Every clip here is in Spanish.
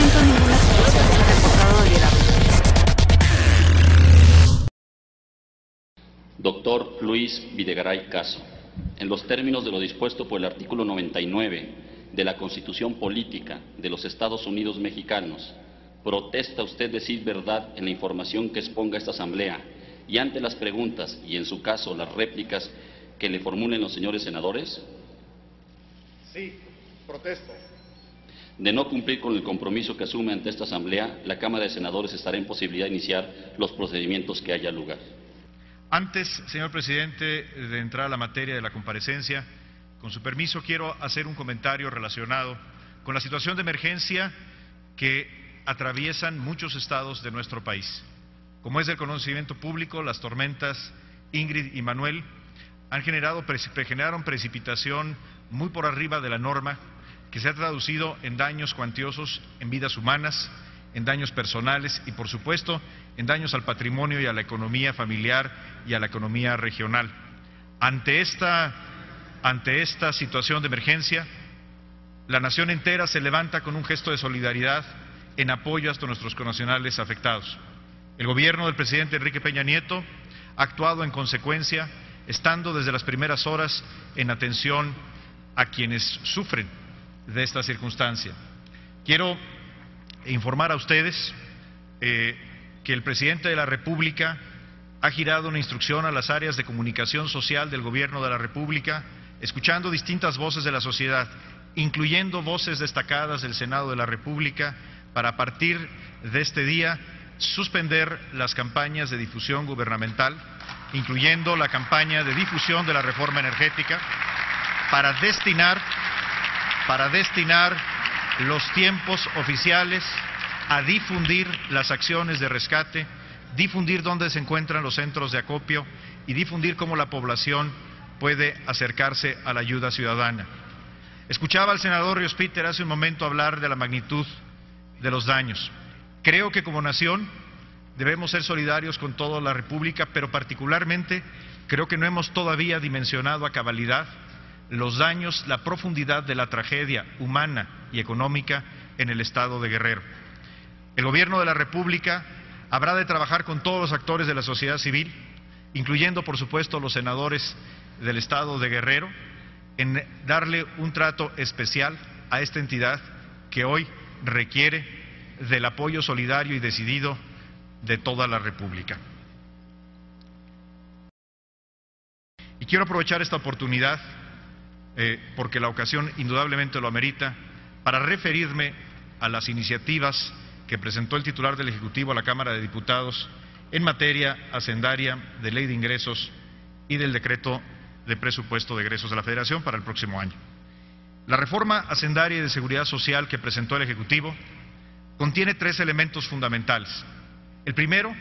momento ninguna situación se ha reportado de violencia. Doctor Luis Videgaray Caso, en los términos de lo dispuesto por el artículo 99 de la Constitución Política de los Estados Unidos Mexicanos, ¿protesta usted decir verdad en la información que exponga esta Asamblea y ante las preguntas y, en su caso, las réplicas que le formulen los señores senadores? Sí, protesto. De no cumplir con el compromiso que asume ante esta Asamblea, la Cámara de Senadores estará en posibilidad de iniciar los procedimientos que haya lugar. Antes, señor presidente, de entrar a la materia de la comparecencia, con su permiso quiero hacer un comentario relacionado con la situación de emergencia que atraviesan muchos estados de nuestro país. Como es del conocimiento público, las tormentas Ingrid y Manuel generaron precipitación muy por arriba de la norma, que se ha traducido en daños cuantiosos en vidas humanas, en daños personales y, por supuesto, en daños al patrimonio y a la economía familiar y a la economía regional. Ante esta situación de emergencia, la nación entera se levanta con un gesto de solidaridad en apoyo a nuestros connacionales afectados. El gobierno del presidente Enrique Peña Nieto ha actuado en consecuencia, estando desde las primeras horas en atención a quienes sufren de esta circunstancia. Quiero informar a ustedes que el presidente de la República ha girado una instrucción a las áreas de comunicación social del Gobierno de la República, escuchando distintas voces de la sociedad, incluyendo voces destacadas del Senado de la República, para a partir de este día suspender las campañas de difusión gubernamental, incluyendo la campaña de difusión de la reforma energética, para destinar los tiempos oficiales a difundir las acciones de rescate, difundir dónde se encuentran los centros de acopio y difundir cómo la población puede acercarse a la ayuda ciudadana. Escuchaba al senador Ríos Peter hace un momento hablar de la magnitud de los daños. Creo que como nación debemos ser solidarios con toda la República, pero particularmente creo que no hemos todavía dimensionado a cabalidad los daños, la profundidad de la tragedia humana y económica en el estado de Guerrero. El Gobierno de la República habrá de trabajar con todos los actores de la sociedad civil, incluyendo por supuesto los senadores del estado de Guerrero, en darle un trato especial a esta entidad que hoy requiere del apoyo solidario y decidido de toda la República. Y quiero aprovechar esta oportunidad, porque la ocasión indudablemente lo amerita, para referirme a las iniciativas que presentó el titular del Ejecutivo a la Cámara de Diputados en materia hacendaria, de ley de ingresos y del decreto de presupuesto de egresos de la Federación para el próximo año. La reforma hacendaria y de seguridad social que presentó el Ejecutivo contiene tres elementos fundamentales. El primero,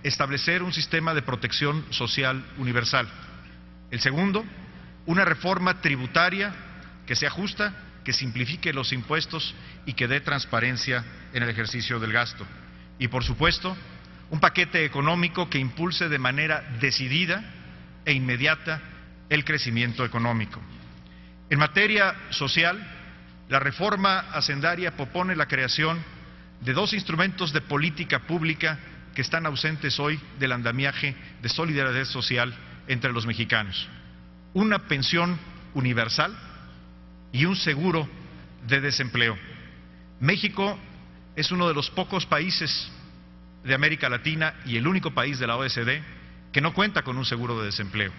establecer un sistema de protección social universal. El segundo, una reforma tributaria que sea justa, que simplifique los impuestos y que dé transparencia en el ejercicio del gasto. Y por supuesto, un paquete económico que impulse de manera decidida e inmediata el crecimiento económico. En materia social, la reforma hacendaria propone la creación de dos instrumentos de política pública que están ausentes hoy del andamiaje de solidaridad social entre los mexicanos: una pensión universal y un seguro de desempleo. México es uno de los pocos países de América Latina y el único país de la OECD que no cuenta con un seguro de desempleo.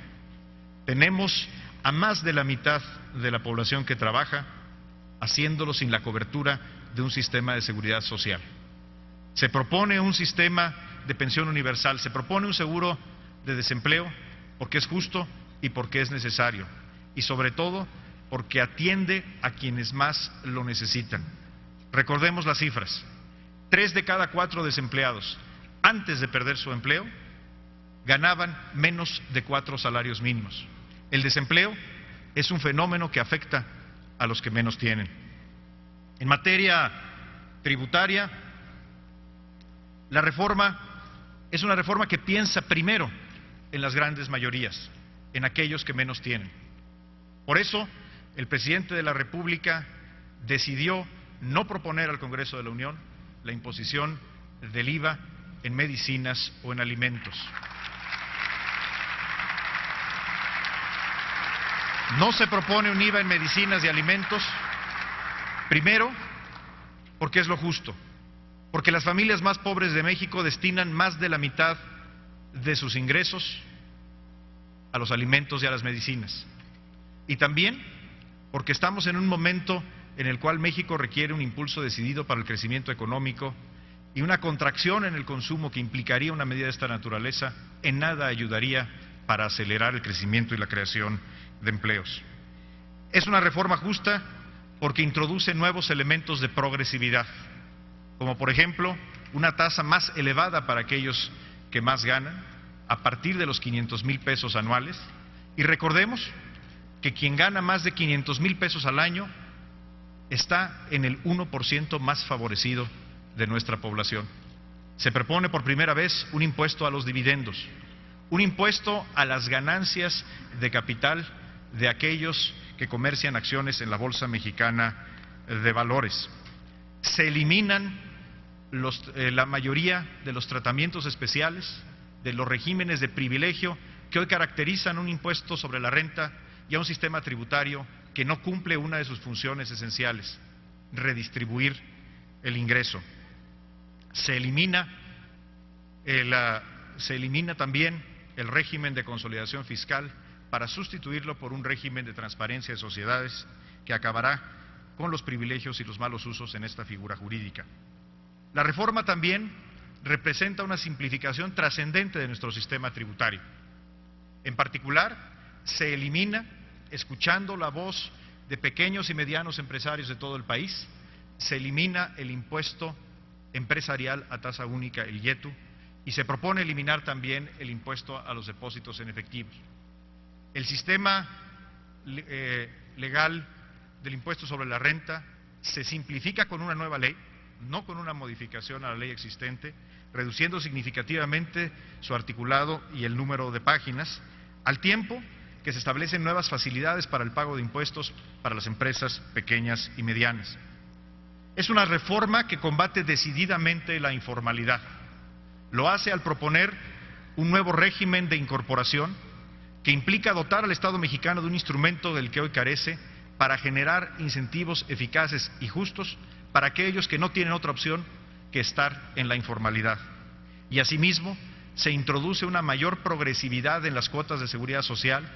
Tenemos a más de la mitad de la población que trabaja haciéndolo sin la cobertura de un sistema de seguridad social. Se propone un sistema de pensión universal, se propone un seguro de desempleo porque es justo y porque es necesario, y sobre todo porque atiende a quienes más lo necesitan. Recordemos las cifras: 3 de cada 4 desempleados, antes de perder su empleo, ganaban menos de 4 salarios mínimos. El desempleo es un fenómeno que afecta a los que menos tienen. En materia tributaria, la reforma es una reforma que piensa primero en las grandes mayorías, en aquellos que menos tienen. Por eso, el presidente de la República decidió no proponer al Congreso de la Unión la imposición del IVA en medicinas o en alimentos. No se propone un IVA en medicinas y alimentos, primero, porque es lo justo, porque las familias más pobres de México destinan más de la mitad de sus ingresos a los alimentos y a las medicinas. Y también porque estamos en un momento en el cual México requiere un impulso decidido para el crecimiento económico, y una contracción en el consumo que implicaría una medida de esta naturaleza en nada ayudaría para acelerar el crecimiento y la creación de empleos. Es una reforma justa porque introduce nuevos elementos de progresividad, como por ejemplo una tasa más elevada para aquellos que más ganan, a partir de los 500,000 pesos anuales, y recordemos que quien gana más de 500,000 pesos al año está en el 1% más favorecido de nuestra población. Se propone por primera vez un impuesto a los dividendos, un impuesto a las ganancias de capital de aquellos que comercian acciones en la Bolsa Mexicana de Valores. Se eliminan la mayoría de los tratamientos especiales, de los regímenes de privilegio que hoy caracterizan un impuesto sobre la renta y a un sistema tributario que no cumple una de sus funciones esenciales: redistribuir el ingreso. Se elimina también el régimen de consolidación fiscal para sustituirlo por un régimen de transparencia de sociedades que acabará con los privilegios y los malos usos en esta figura jurídica. La reforma también representa una simplificación trascendente de nuestro sistema tributario. En particular, se elimina, escuchando la voz de pequeños y medianos empresarios de todo el país, se elimina el impuesto empresarial a tasa única, el IETU, y se propone eliminar también el impuesto a los depósitos en efectivo. El sistema legal del impuesto sobre la renta se simplifica con una nueva ley, no con una modificación a la ley existente, reduciendo significativamente su articulado y el número de páginas, al tiempo que se establecen nuevas facilidades para el pago de impuestos para las empresas pequeñas y medianas. Es una reforma que combate decididamente la informalidad. Lo hace al proponer un nuevo régimen de incorporación que implica dotar al Estado mexicano de un instrumento del que hoy carece para generar incentivos eficaces y justos para aquellos que no tienen otra opción que estar en la informalidad. Y asimismo, se introduce una mayor progresividad en las cuotas de seguridad social,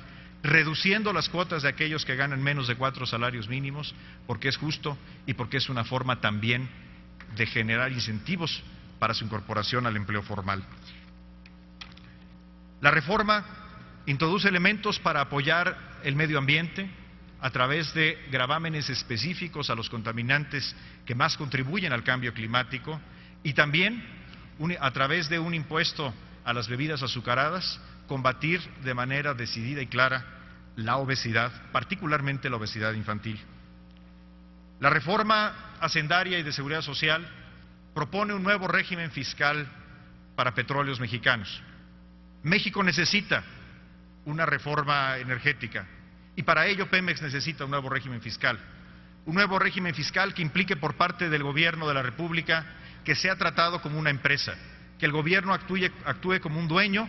reduciendo las cuotas de aquellos que ganan menos de 4 salarios mínimos, porque es justo y porque es una forma también de generar incentivos para su incorporación al empleo formal. La reforma introduce elementos para apoyar el medio ambiente a través de gravámenes específicos a los contaminantes que más contribuyen al cambio climático, y también a través de un impuesto a las bebidas azucaradas, combatir de manera decidida y clara la obesidad, particularmente la obesidad infantil. La reforma hacendaria y de seguridad social propone un nuevo régimen fiscal para petróleos mexicanos. México necesita una reforma energética y para ello Pemex necesita un nuevo régimen fiscal. Un nuevo régimen fiscal que implique por parte del Gobierno de la República que sea tratado como una empresa, que el Gobierno actúe como un dueño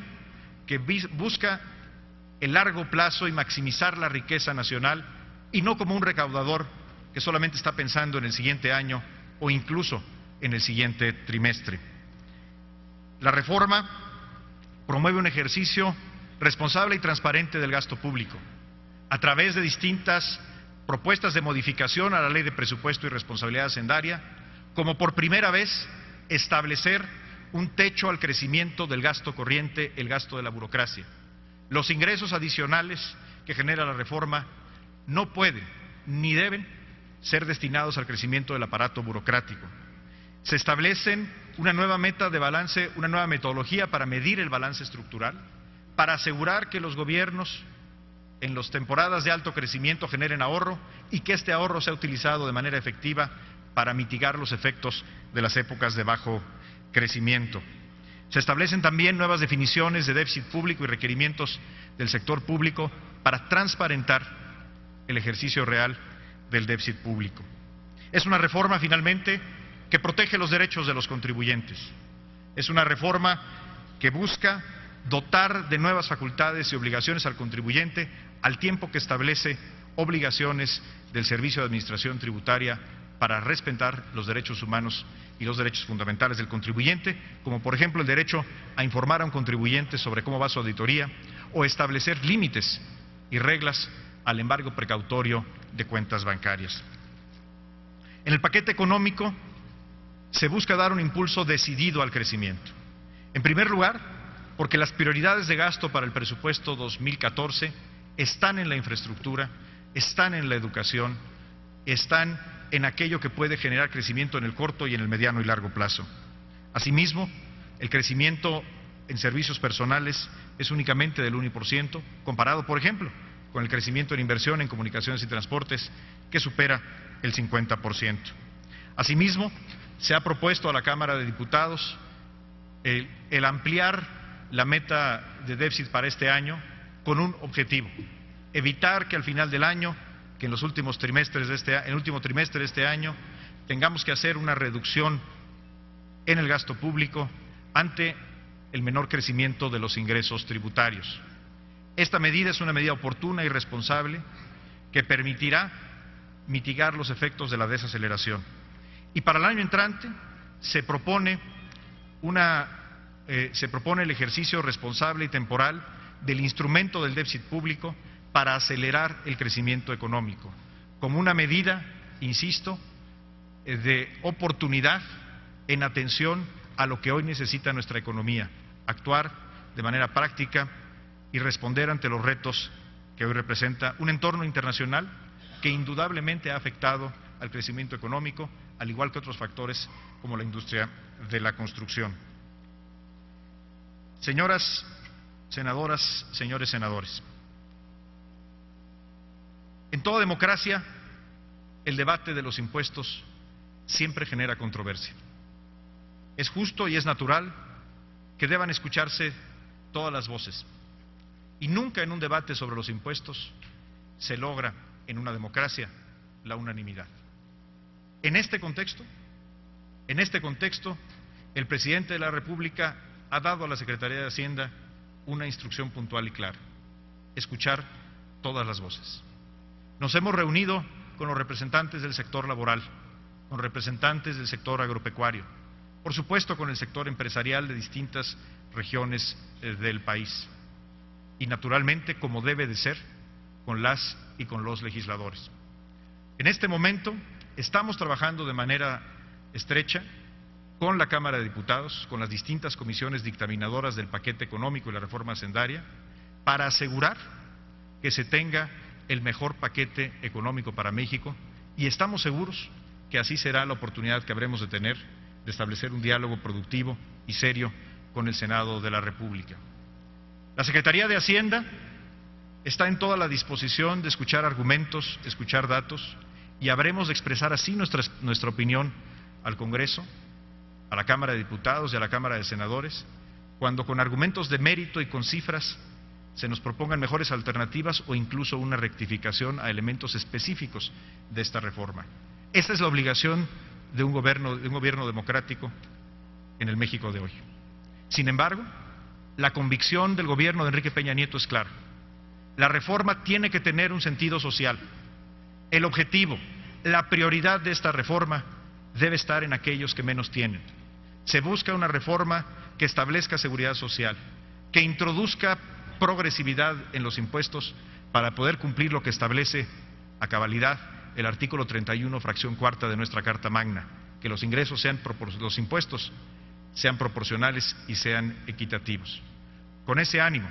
que busca el largo plazo y maximizar la riqueza nacional, y no como un recaudador que solamente está pensando en el siguiente año o incluso en el siguiente trimestre. La reforma promueve un ejercicio responsable y transparente del gasto público a través de distintas propuestas de modificación a la Ley de Presupuesto y Responsabilidad Hacendaria, como por primera vez establecer un techo al crecimiento del gasto corriente, el gasto de la burocracia. Los ingresos adicionales que genera la reforma no pueden ni deben ser destinados al crecimiento del aparato burocrático. Se establecen una nueva meta de balance, una nueva metodología para medir el balance estructural, para asegurar que los gobiernos en las temporadas de alto crecimiento generen ahorro y que este ahorro sea utilizado de manera efectiva para mitigar los efectos de las épocas de bajo crecimiento. Se establecen también nuevas definiciones de déficit público y requerimientos del sector público para transparentar el ejercicio real del déficit público. Es una reforma finalmente que protege los derechos de los contribuyentes. Es una reforma que busca dotar de nuevas facultades y obligaciones al contribuyente al tiempo que establece obligaciones del Servicio de Administración Tributaria para respetar los derechos humanos y los derechos fundamentales del contribuyente, como por ejemplo el derecho a informar a un contribuyente sobre cómo va su auditoría o establecer límites y reglas al embargo precautorio de cuentas bancarias. En el paquete económico se busca dar un impulso decidido al crecimiento. En primer lugar, porque las prioridades de gasto para el presupuesto 2014 están en la infraestructura, están en la educación, están en aquello que puede generar crecimiento en el corto y en el mediano y largo plazo. Asimismo, el crecimiento en servicios personales es únicamente del 1%, comparado, por ejemplo, con el crecimiento en inversión en comunicaciones y transportes, que supera el 50%. Asimismo, se ha propuesto a la Cámara de Diputados el ampliar la meta de déficit para este año con un objetivo: evitar que al final del año, que en los últimos trimestres en el último trimestre de este año, tengamos que hacer una reducción en el gasto público ante el menor crecimiento de los ingresos tributarios. Esta medida es una medida oportuna y responsable que permitirá mitigar los efectos de la desaceleración. Y para el año entrante se propone el ejercicio responsable y temporal del instrumento del déficit público para acelerar el crecimiento económico, como una medida, insisto, de oportunidad en atención a lo que hoy necesita nuestra economía: actuar de manera práctica y responder ante los retos que hoy representa un entorno internacional que indudablemente ha afectado al crecimiento económico, al igual que otros factores como la industria de la construcción. Señoras senadoras, señores senadores, en toda democracia el debate de los impuestos siempre genera controversia. Es justo y es natural que deban escucharse todas las voces, y nunca en un debate sobre los impuestos se logra en una democracia la unanimidad. En este contexto, el presidente de la República ha dado a la Secretaría de Hacienda una instrucción puntual y clara: escuchar todas las voces. Nos hemos reunido con los representantes del sector laboral, con representantes del sector agropecuario, por supuesto con el sector empresarial de distintas regiones del país, y naturalmente, como debe de ser, con las y con los legisladores. En este momento estamos trabajando de manera estrecha con la Cámara de Diputados, con las distintas comisiones dictaminadoras del paquete económico y la reforma hacendaria, para asegurar que se tenga el mejor paquete económico para México, y estamos seguros que así será la oportunidad que habremos de tener de establecer un diálogo productivo y serio con el Senado de la República. La Secretaría de Hacienda está en toda la disposición de escuchar argumentos, escuchar datos, y habremos de expresar así nuestra opinión al Congreso, a la Cámara de Diputados y a la Cámara de Senadores, cuando con argumentos de mérito y con cifras se nos propongan mejores alternativas o incluso una rectificación a elementos específicos de esta reforma. Esta es la obligación de un gobierno democrático en el México de hoy. Sin embargo, la convicción del gobierno de Enrique Peña Nieto es clara: la reforma tiene que tener un sentido social. El objetivo, la prioridad de esta reforma debe estar en aquellos que menos tienen. Se busca una reforma que establezca seguridad social, que introduzca progresividad en los impuestos para poder cumplir lo que establece a cabalidad el artículo 31, fracción cuarta de nuestra Carta Magna: que los impuestos sean proporcionales y sean equitativos. Con ese ánimo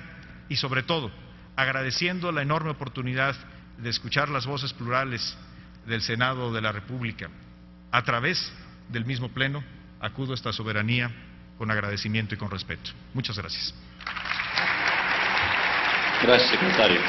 y sobre todo agradeciendo la enorme oportunidad de escuchar las voces plurales del Senado de la República a través del mismo Pleno, acudo a esta soberanía con agradecimiento y con respeto. Muchas gracias. Gracias, secretario.